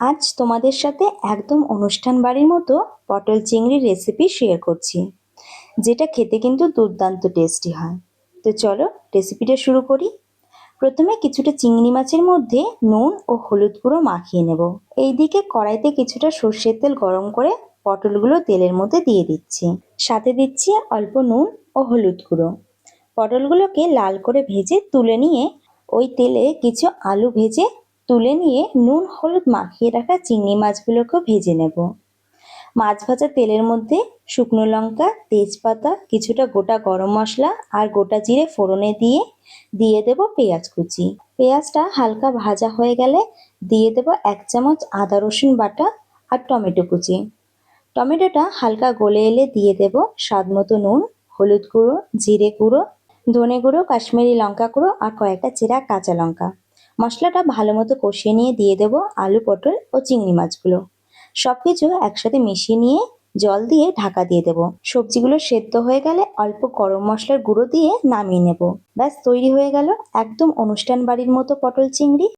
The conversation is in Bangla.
আজ তোমাদের সাথে একদম অনুষ্ঠান বাড়ির মতো পটল চিংড়ির রেসিপি শেয়ার করছি, যেটা খেতে কিন্তু দুর্দান্ত টেস্টি হয়। তো চলো রেসিপিটা শুরু করি। প্রথমে কিছুটা চিংড়ি মাছের মধ্যে নুন ও হলুদ গুঁড়ো মাখিয়ে নেব। এইদিকে কড়াইতে কিছুটা সর্ষের তেল গরম করে পটলগুলো তেলের মধ্যে দিয়ে দিচ্ছি। সাথে দিচ্ছি অল্প নুন ও হলুদ গুঁড়ো। পটলগুলোকে লাল করে ভেজে তুলে নিয়ে ওই তেলে কিছু আলু ভেজে তুলে নিয়ে নুন হলুদ মাখিয়ে রাখা চিংড়ি মাছগুলোকেও ভেজে নেব। মাছ ভাজা তেলের মধ্যে শুকনো লঙ্কা, তেজপাতা, কিছুটা গোটা গরম মশলা আর গোটা জিরে ফোড়নে দিয়ে দেব পেঁয়াজ কুচি। পেঁয়াজটা হালকা ভাজা হয়ে গেলে দিয়ে দেব 1 চামচ আদা রসুন বাটা আর টমেটো কুচি। টমেটোটা হালকা গলে এলে দিয়ে দেব স্বাদ মতো নুন, হলুদ গুঁড়ো, জিরে গুঁড়ো, ধনে গুঁড়ো, কাশ্মীরি লঙ্কা গুঁড়ো আর কয়েকটা চেরা কাঁচা লঙ্কা। মশলাটা ভালো মতো কষিয়ে নিয়ে দিয়ে দেব আলু, পটল ও চিংড়ি মাছগুলো। সবকিছু একসাথে মিশিয়ে নিয়ে জল দিয়ে ঢাকা দিয়ে দেব। সবজিগুলো সেদ্ধ হয়ে গেলে অল্প গরম মশলার গুঁড়ো দিয়ে নামিয়ে নেব। ব্যাস তৈরি হয়ে গেল একদম অনুষ্ঠান বাড়ির মতো পটল চিংড়ি।